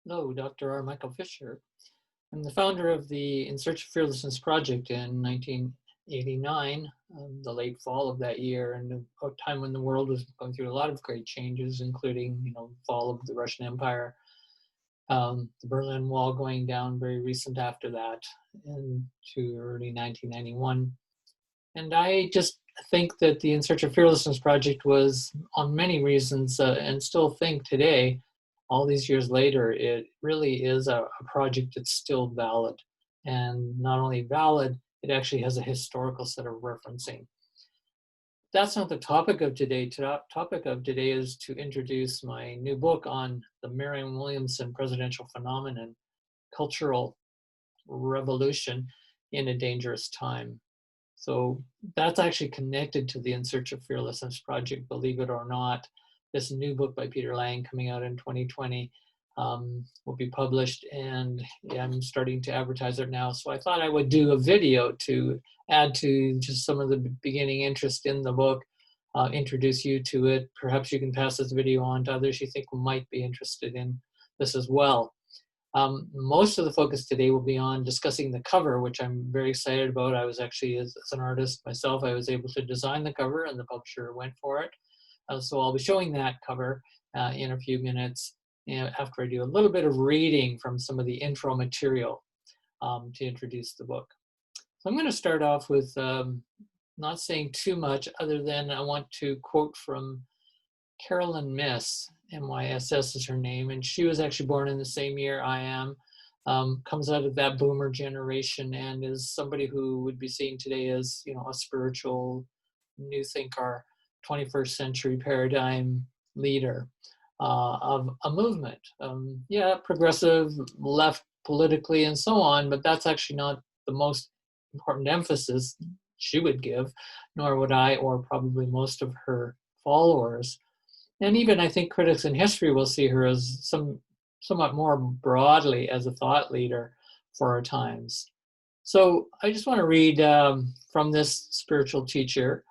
Hello, Dr. R. Michael Fisher. I'm the founder of the In Search of Fearlessness project in 1989, the late fall of that year, and a time when the world was going through a lot of great changes, including, fall of the Russian Empire, the Berlin Wall going down very recent after that, into early 1991. And I just think that the In Search of Fearlessness project was, on many reasons, and still think today, all these years later, it really is a project that's still valid. And not only valid, it actually has a historical set of referencing. That's not the topic of today. The topic of today is to introduce my new book on the Marianne Williamson presidential phenomenon, Cultural Revolution in a Dangerous Time. So that's actually connected to the In Search of Fearlessness project, believe it or not. This new book by Peter Lang coming out in 2020 will be published, and I'm starting to advertise it now. So I thought I would do a video to add to just some of the beginning interest in the book, introduce you to it. Perhaps you can pass this video on to others you think might be interested in this as well. Most of the focus today will be on discussing the cover, which I'm very excited about. I was actually, as an artist myself, I was able to design the cover, and the publisher went for it. So I'll be showing that cover in a few minutes, after I do a little bit of reading from some of the intro material to introduce the book. So I'm going to start off with not saying too much, other than I want to quote from Carolyn Myss. M-Y-S-S is her name, and she was actually born in the same year I am, comes out of that boomer generation, and is somebody who would be seen today as, a spiritual new thinker, 21st century paradigm leader of a movement. Progressive, left politically, and so on, but that's actually not the most important emphasis she would give, nor would I, or probably most of her followers. And even I think critics in history will see her as somewhat more broadly as a thought leader for our times. So I just want to read from this spiritual teacher.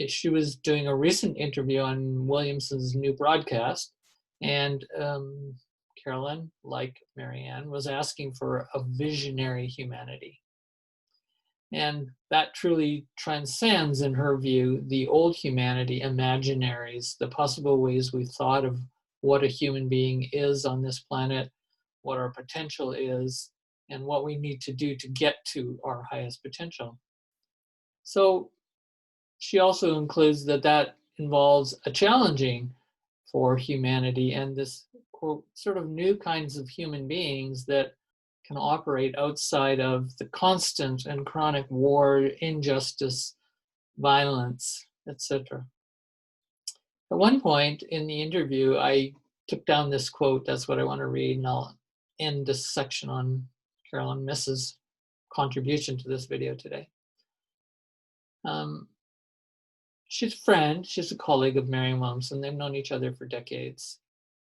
She was doing a recent interview on Williamson's new broadcast, and Carolyn, like Marianne, was asking for a visionary humanity. And that truly transcends, in her view, the old humanity imaginaries, the possible ways we thought of what a human being is on this planet, what our potential is, and what we need to do to get to our highest potential. So she also includes that involves a challenging for humanity and this, quote, sort of new kinds of human beings that can operate outside of the constant and chronic war, injustice, violence, etc. At one point in the interview, I took down this quote. That's what I want to read, and I'll end this section on Carolyn Myss's contribution to this video today. She's a friend, she's a colleague of Marianne Williamson. They've known each other for decades.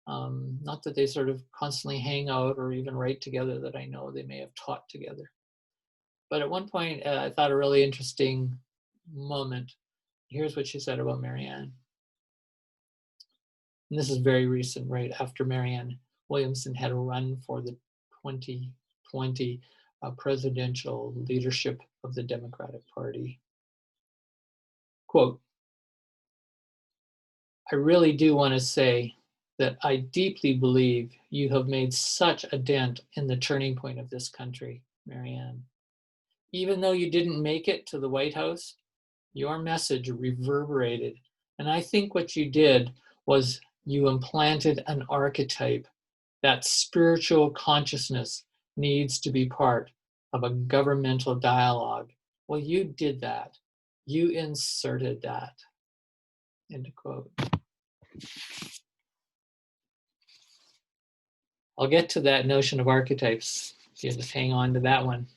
Not that they sort of constantly hang out or even write together that I know. They may have taught together. But at one point, I thought a really interesting moment. Here's what she said about Marianne. And this is very recent, right after Marianne Williamson had run for the 2020 presidential leadership of the Democratic Party. Quote, I really do want to say that I deeply believe you have made such a dent in the turning point of this country, Marianne. Even though you didn't make it to the White House, your message reverberated. And I think what you did was you implanted an archetype that spiritual consciousness needs to be part of a governmental dialogue. Well, you did that. You inserted that. End quote. I'll get to that notion of archetypes. You just hang on to that one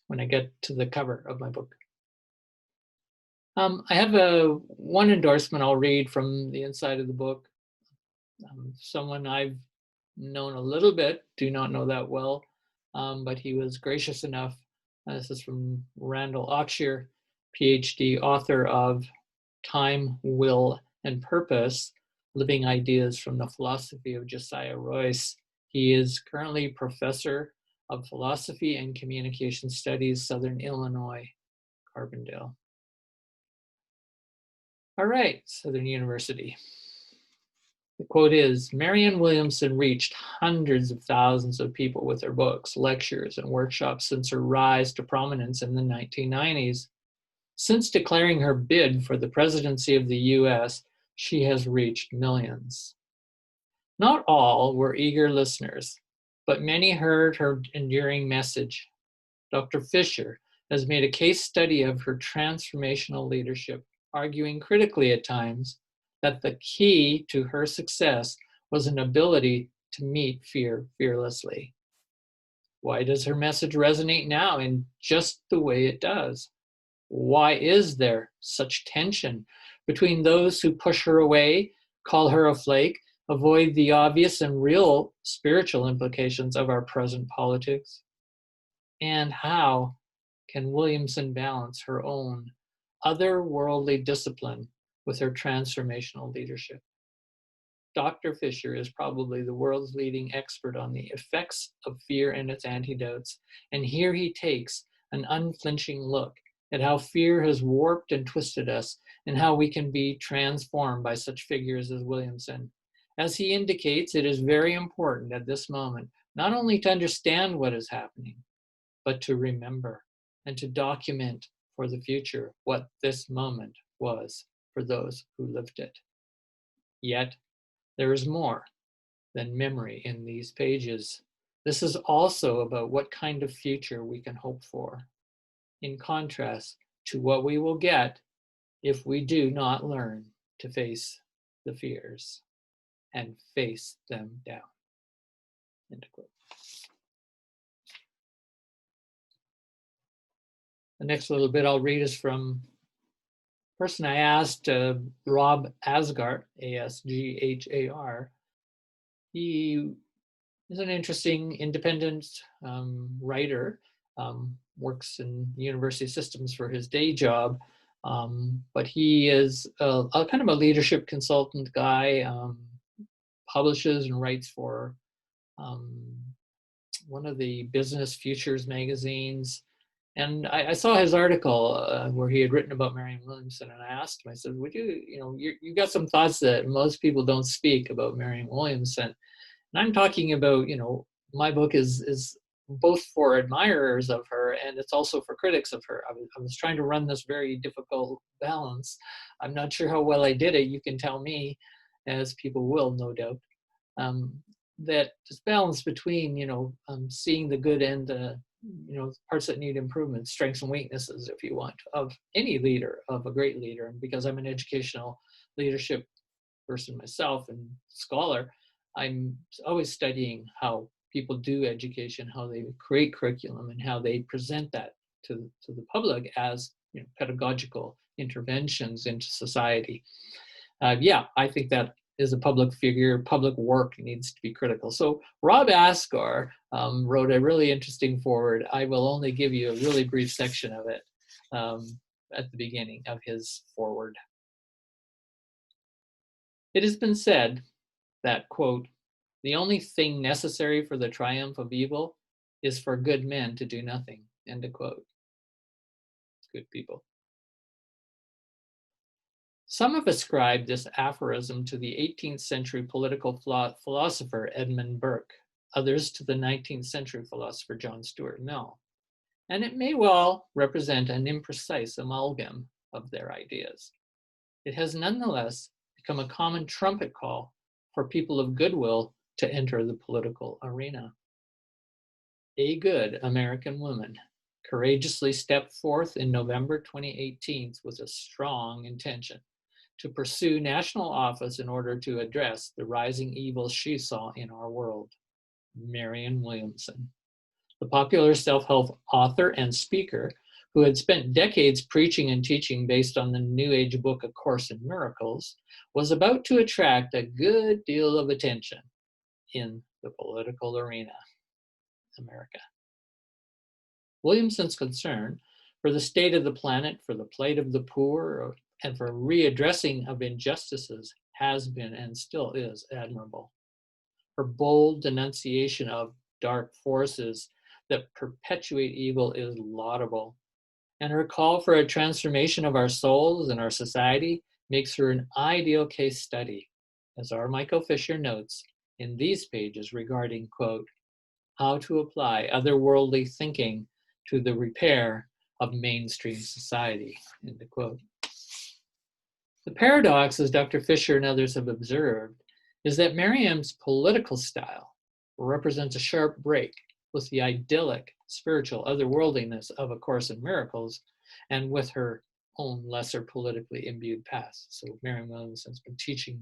when I get to the cover of my book. I have one endorsement I'll read from the inside of the book. Someone I've known a little bit, do not know that well, but he was gracious enough. This is from Randall PhD, author of Time, Will, and Purpose, Living Ideas from the Philosophy of Josiah Royce. He is currently Professor of Philosophy and Communication Studies, Southern Illinois, Carbondale. All right, Southern University. The quote is, Marianne Williamson reached hundreds of thousands of people with her books, lectures, and workshops since her rise to prominence in the 1990s. Since declaring her bid for the presidency of the US, she has reached millions. Not all were eager listeners, but many heard her enduring message. Dr. Fisher has made a case study of her transformational leadership, arguing critically at times that the key to her success was an ability to meet fear fearlessly. Why does her message resonate now in just the way it does? Why is there such tension between those who push her away, call her a flake, avoid the obvious and real spiritual implications of our present politics? And how can Williamson balance her own otherworldly discipline with her transformational leadership? Dr. Fisher is probably the world's leading expert on the effects of fear and its antidotes, and here he takes an unflinching look at how fear has warped and twisted us and how we can be transformed by such figures as Williamson. As he indicates, it is very important at this moment not only to understand what is happening, but to remember and to document for the future what this moment was for those who lived it. Yet, there is more than memory in these pages. This is also about what kind of future we can hope for, in contrast to what we will get if we do not learn to face the fears and face them down. End quote. The next little bit I'll read is from a person I asked, Rob Asghar, A-S-G-H-A-R. He is an interesting independent writer, works in university systems for his day job, but he is a kind of a leadership consultant guy, publishes and writes for one of the Business Futures magazines. And I saw his article where he had written about Marianne Williamson, and I asked him, I said, would you got some thoughts that most people don't speak about Marianne Williamson. And I'm talking about, my book is both for admirers of her and it's also for critics of her. I was trying to run this very difficult balance. I'm not sure how well I did it. You can tell me, as people will, no doubt. That this balance between, seeing the good and the, parts that need improvement, strengths and weaknesses, if you want, of any leader, of a great leader. And because I'm an educational leadership person myself and scholar, I'm always studying how people do education, how they create curriculum, and how they present that to the public as pedagogical interventions into society. I think that is a public figure, public work needs to be critical. So Rob Asghar wrote a really interesting foreword. I will only give you a really brief section of it at the beginning of his foreword. It has been said that, quote, the only thing necessary for the triumph of evil is for good men to do nothing, end of quote. Good people. Some have ascribed this aphorism to the 18th century political philosopher Edmund Burke, others to the 19th century philosopher John Stuart Mill, and it may well represent an imprecise amalgam of their ideas. It has nonetheless become a common trumpet call for people of goodwill to enter the political arena. A good American woman courageously stepped forth in November 2018 with a strong intention to pursue national office in order to address the rising evils she saw in our world. Marianne Williamson, the popular self-help author and speaker who had spent decades preaching and teaching based on the New Age book A Course in Miracles, was about to attract a good deal of attention in the political arena, America. Williamson's concern for the state of the planet, for the plight of the poor, and for readdressing of injustices has been and still is admirable. Her bold denunciation of dark forces that perpetuate evil is laudable, and her call for a transformation of our souls and our society makes her an ideal case study, as R. Michael Fisher notes in these pages regarding, quote, how to apply otherworldly thinking to the repair of mainstream society, end quote. The paradox, as Dr. Fisher and others have observed, is that Marianne's political style represents a sharp break with the idyllic spiritual otherworldliness of A Course in Miracles and with her own lesser politically imbued past. So Marianne Williamson's been teaching,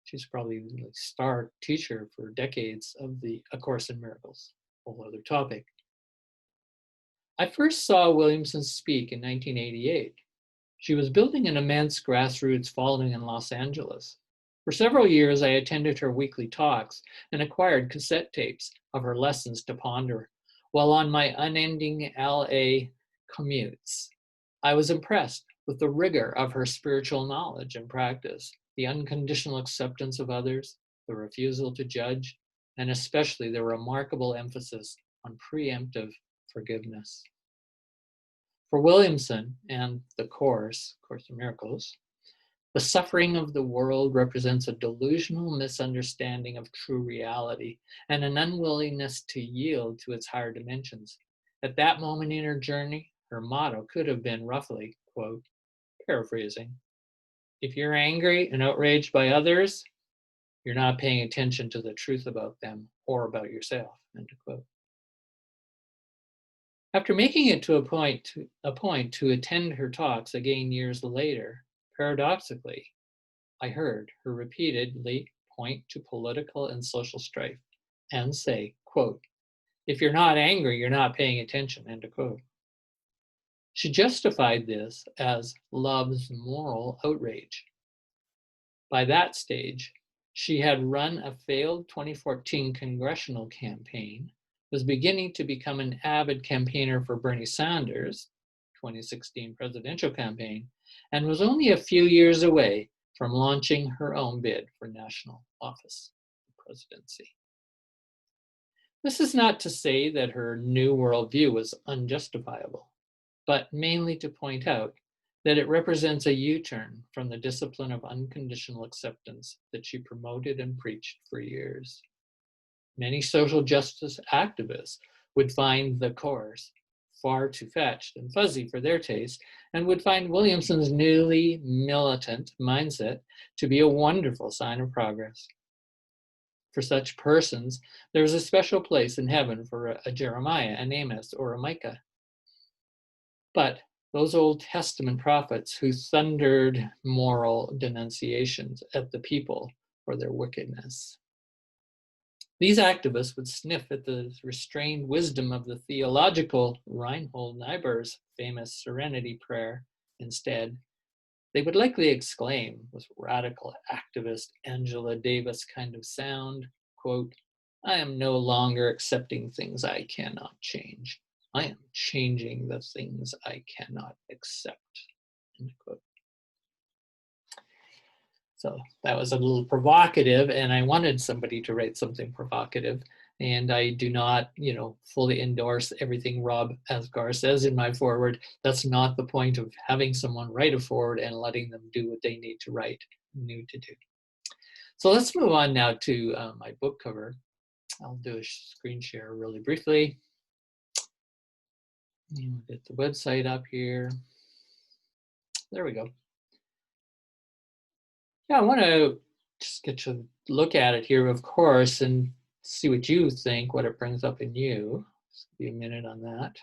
she's probably the star teacher for decades of the A Course in Miracles, a whole other topic. I first saw Williamson speak in 1988. She was building an immense grassroots following in Los Angeles. For several years, I attended her weekly talks and acquired cassette tapes of her lessons to ponder while on my unending LA commutes. I was impressed with the rigor of her spiritual knowledge and practice, the unconditional acceptance of others, the refusal to judge, and especially the remarkable emphasis on preemptive forgiveness. For Williamson and the Course in Miracles, the suffering of the world represents a delusional misunderstanding of true reality and an unwillingness to yield to its higher dimensions. At that moment in her journey, her motto could have been roughly, quote, paraphrasing, if you're angry and outraged by others, you're not paying attention to the truth about them or about yourself, end quote. After making it to a point to attend her talks again years later, paradoxically, I heard her repeatedly point to political and social strife and say, quote, if you're not angry, you're not paying attention, end quote. She justified this as love's moral outrage. By that stage, she had run a failed 2014 congressional campaign, was beginning to become an avid campaigner for Bernie Sanders' 2016 presidential campaign, and was only a few years away from launching her own bid for national office, the presidency. This is not to say that her new worldview was unjustifiable, but mainly to point out that it represents a U-turn from the discipline of unconditional acceptance that she promoted and preached for years. Many social justice activists would find the Course far too fetched and fuzzy for their taste, and would find Williamson's newly militant mindset to be a wonderful sign of progress. For such persons, there is a special place in heaven for a Jeremiah, an Amos, or a Micah. But those Old Testament prophets who thundered moral denunciations at the people for their wickedness. These activists would sniff at the restrained wisdom of the theological Reinhold Niebuhr's famous Serenity Prayer instead. They would likely exclaim with radical activist Angela Davis kind of sound, quote, I am no longer accepting things I cannot change. I am changing the things I cannot accept, end quote. So that was a little provocative, and I wanted somebody to write something provocative. And I do not, fully endorse everything Rob Asghar says in my foreword. That's not the point of having someone write a foreword and letting them do what they need to write, need to do. So let's move on now to my book cover. I'll do a screen share really briefly. We'll get the website up here. There we go. Yeah, I want to just get you to look at it here, of course, and see what you think, what it brings up in you. Just give me a minute on that.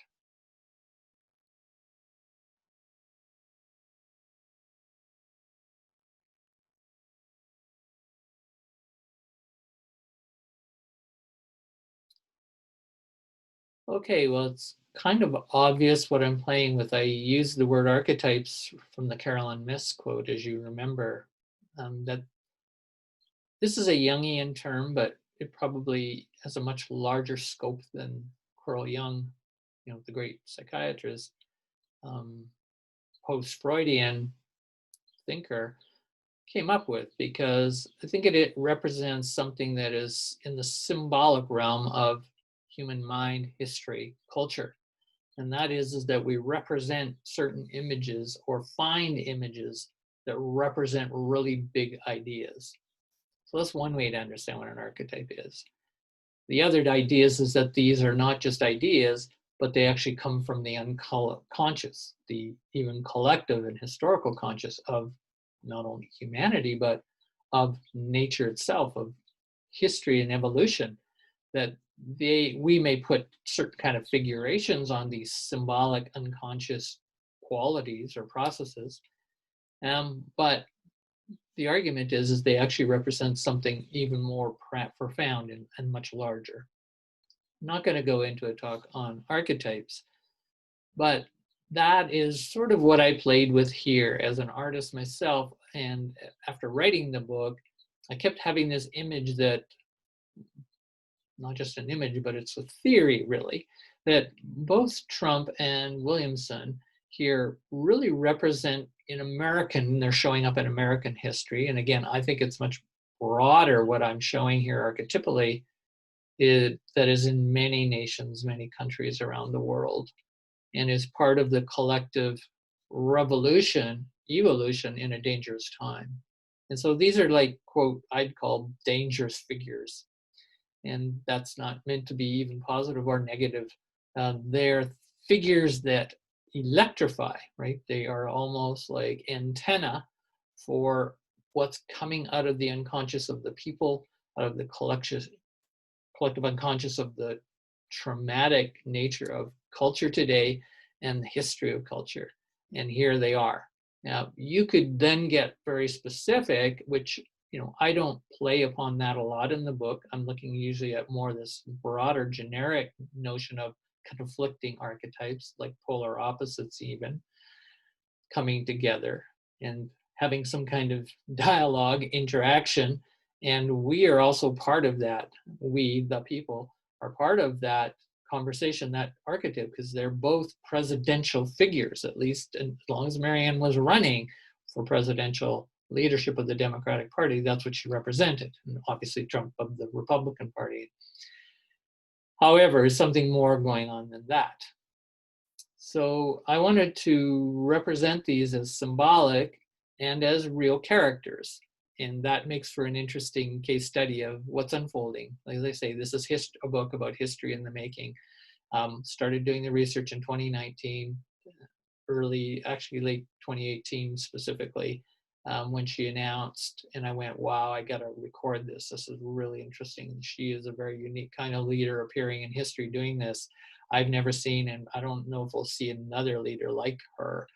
Okay, well, it's kind of obvious what I'm playing with. I use the word archetypes from the Carolyn Myss quote, as you remember, that this is a Jungian term, but it probably has a much larger scope than Carl Jung, the great psychiatrist, post-Freudian thinker. came up with, because I think it represents something that is in the symbolic realm of human mind, history, culture. And that is that we represent certain images or find images that represent really big ideas. So that's one way to understand what an archetype is. The other ideas is that these are not just ideas, but they actually come from the unconscious, the even collective and historical conscious of not only humanity, but of nature itself, of history and evolution, that we may put certain kind of figurations on these symbolic unconscious qualities or processes, but the argument is they actually represent something even more profound and much larger. I'm not going to go into a talk on archetypes, but that is sort of what I played with here as an artist myself. And after writing the book, I kept having this image that, not just an image, but it's a theory really, that both Trump and Williamson here really represent in American, they're showing up in American history. And again, I think it's much broader what I'm showing here archetypally, that is in many nations, many countries around the world, and is part of the collective revolution, evolution in a dangerous time. And so these are like, quote, I'd call dangerous figures. And that's not meant to be even positive or negative. They're figures that electrify, right? They are almost like antenna for what's coming out of the unconscious of the people, out of the collective unconscious of the traumatic nature of culture today and the history of culture. And here they are. Now, you could then get very specific, which, I don't play upon that a lot in the book. I'm looking usually at more this broader generic notion of conflicting archetypes, like polar opposites even, coming together and having some kind of dialogue, interaction. And we are also part of that. We, the people, are part of that conversation, that archetype, because they're both presidential figures, at least as long as Marianne was running for presidential leadership of the Democratic Party, that's what she represented. And obviously Trump of the Republican Party. However, there's something more going on than that. So I wanted to represent these as symbolic and as real characters. And that makes for an interesting case study of what's unfolding. Like I say, this is a book about history in the making. Started doing the research in 2019, actually late 2018 specifically, when she announced, and I went, wow, I got to record this. This is really interesting. She is a very unique kind of leader appearing in history doing this. I've never seen, and I don't know if we'll see another leader like her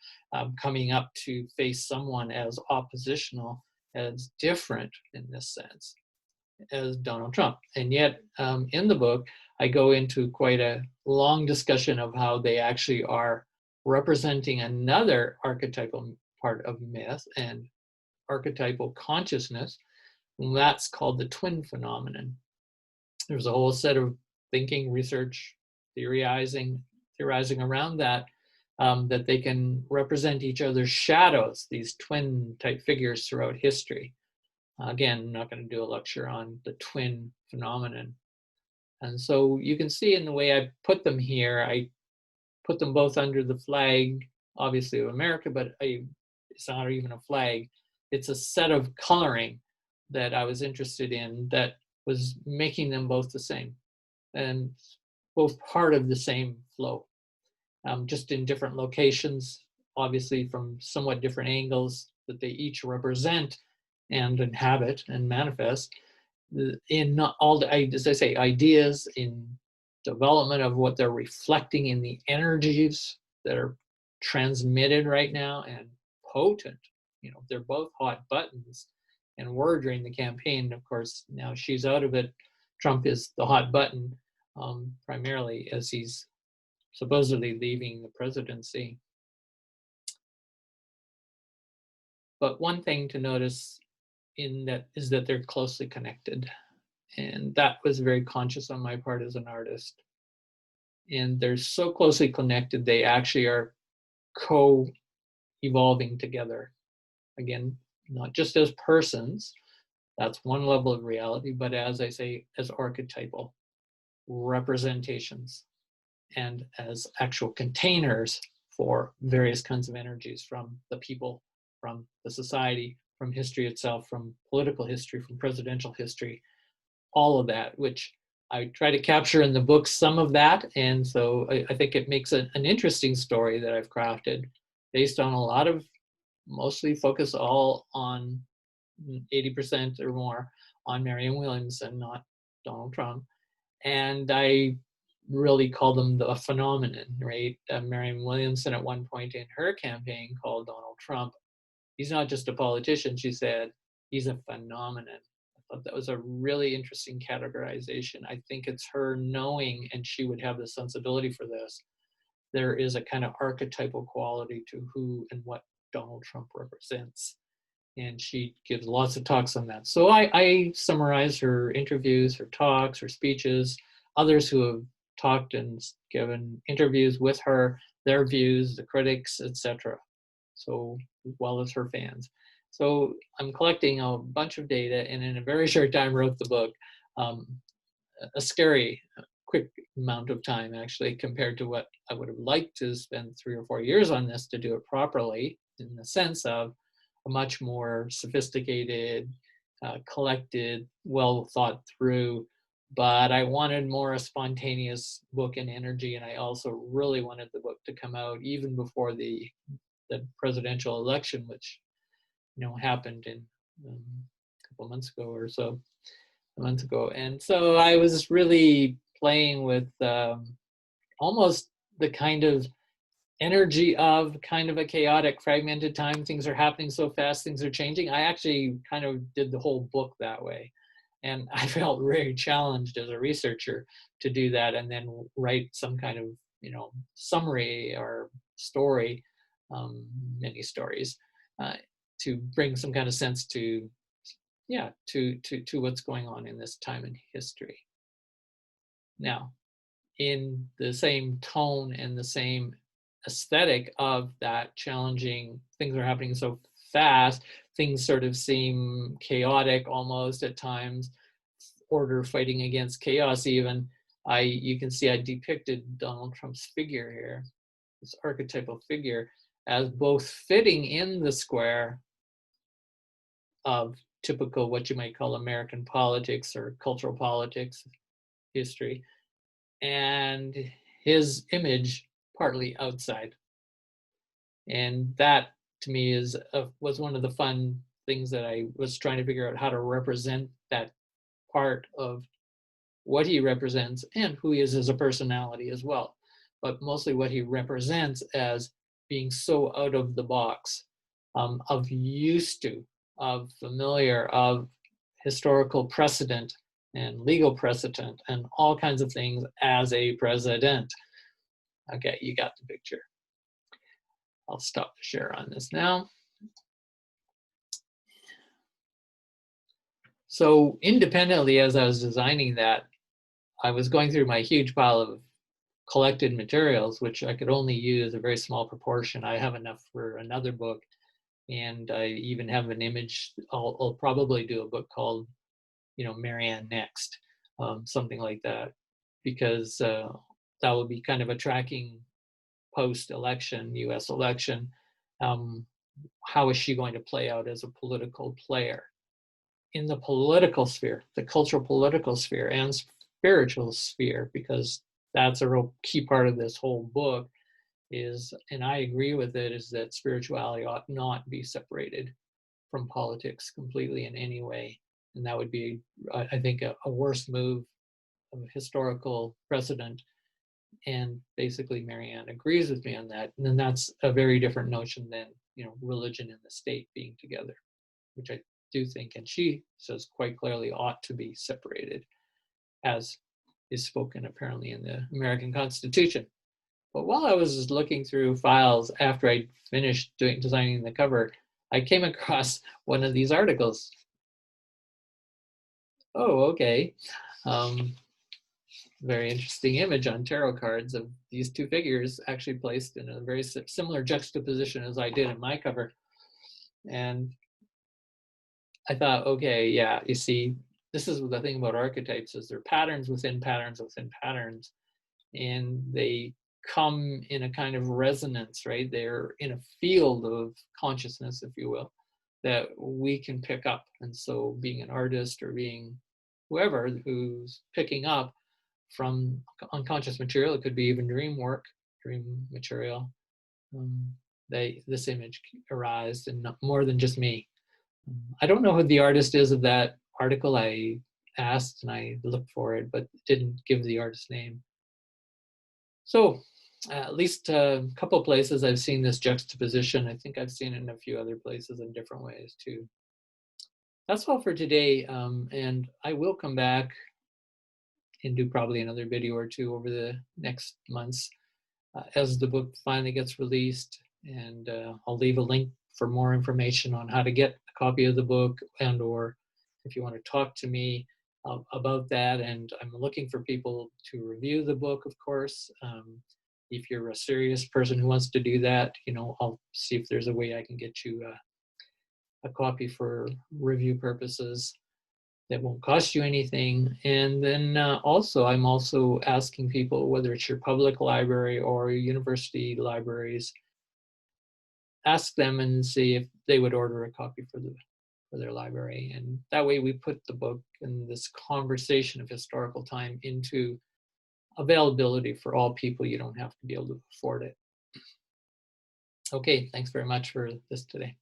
coming up to face someone as oppositional, as different in this sense as Donald Trump. And yet in the book, I go into quite a long discussion of how they actually are representing another archetypal part of myth and archetypal consciousness, and that's called the twin phenomenon. There's a whole set of thinking, research, theorizing around that, that they can represent each other's shadows, these twin type figures throughout history. Again, I'm not going to do a lecture on the twin phenomenon. And so you can see in the way I put them here, I put them both under the flag, obviously of America, but it's not even a flag. It's a set of coloring that I was interested in that was making them both the same and both part of the same flow, just in different locations, obviously from somewhat different angles that they each represent and inhabit and manifest in not all the, as I say, ideas, in development of what they're reflecting in the energies that are transmitted right now and potent. They're both hot buttons and were during the campaign. Of course, now she's out of it. Trump is the hot button, primarily as he's supposedly leaving the presidency. But one thing to notice in that is that they're closely connected. And that was very conscious on my part as an artist. And they're so closely connected, they actually are co-evolving together. Again, not just as persons, that's one level of reality, but as I say, as archetypal representations and as actual containers for various kinds of energies from the people, from the society, from history itself, from political history, from presidential history, all of that, which I try to capture in the book, some of that. And so I think it makes an interesting story that I've crafted based on a lot of, mostly focus all on 80% or more on Marianne Williamson, not Donald Trump. And I really call them the phenomenon, right? Marianne Williamson at one point in her campaign called Donald Trump, he's not just a politician, she said, he's a phenomenon. I thought that was a really interesting categorization. I think it's her knowing, and she would have the sensibility for this, there is a kind of archetypal quality to who and what Donald Trump represents. And she gives lots of talks on that. So I summarize her interviews, her talks, her speeches, others who have talked and given interviews with her, their views, the critics, etc. So, as well as her fans. So I'm collecting a bunch of data, and in a very short time wrote the book. A scary, quick amount of time, actually, compared to what I would have liked to spend 3 or 4 years on this to do it properly, in the sense of a much more sophisticated, collected, well thought through. But I wanted more a spontaneous book and energy, and I also really wanted the book to come out even before the presidential election, which happened in a couple months ago or so, a month ago. And so I was really playing with almost the kind of energy of kind of a chaotic, fragmented time. Things are happening so fast, things are changing. I actually kind of did the whole book that way. And I felt very challenged as a researcher to do that and then write some kind of, summary or story, many stories, to bring some kind of sense to what's going on in this time in history. Now, in the same tone and the same aesthetic of that challenging, things are happening so fast, things sort of seem chaotic almost at times, order fighting against chaos even. You can see I depicted Donald Trump's figure here, this archetypal figure, as both fitting in the square of typical, what you might call American politics or cultural politics history, and his image partly outside. And that, to me, was one of the fun things that I was trying to figure out, how to represent that part of what he represents and who he is as a personality as well. But mostly what he represents as being so out of the box, of used to, of familiar, of historical precedent and legal precedent and all kinds of things as a president. Okay, you got the picture. I'll stop the share on this now. So independently, as I was designing that, I was going through my huge pile of collected materials, which I could only use a very small proportion. I have enough for another book, and I even have an image. I'll probably do a book called, Marianne Next, something like that, because that will be kind of a tracking post-election, US election. How is she going to play out as a political player in the political sphere, the cultural political sphere and spiritual sphere, because that's a real key part of this whole book is, and I agree with it, is that spirituality ought not be separated from politics completely in any way. And that would be, I think, a worse move of historical precedent. And basically Marianne agrees with me on that. And then that's a very different notion than, religion and the state being together, which I do think, and she says quite clearly, ought to be separated, as is spoken apparently in the American Constitution. But while I was looking through files after I finished designing the cover, I came across one of these articles. Oh, okay. Very interesting image on tarot cards of these two figures actually placed in a very similar juxtaposition as I did in my cover. And I thought, okay, yeah, you see, this is the thing about archetypes is they're patterns within patterns within patterns, and they come in a kind of resonance, right? They're in a field of consciousness, if you will, that we can pick up. And so being an artist or being whoever who's picking up from unconscious material, it could be even dream work, dream material, um, this image arise, and not more than just me. I don't know who the artist is of that article. I asked and I looked for it, but didn't give the artist's name. So at least a couple places I've seen this juxtaposition. I think I've seen it in a few other places in different ways too. That's all for today. And I will come back and do probably another video or two over the next months as the book finally gets released. And I'll leave a link for more information on how to get a copy of the book, and or if you want to talk to me about that. And I'm looking for people to review the book, of course. If you're a serious person who wants to do that, you know, I'll see if there's a way I can get you a copy for review purposes that won't cost you anything. And then also, I'm also asking people, whether it's your public library or university libraries, ask them and see if they would order a copy for their library. And that way we put the book and this conversation of historical time into availability for all people. You don't have to be able to afford it. Okay, thanks very much for this today.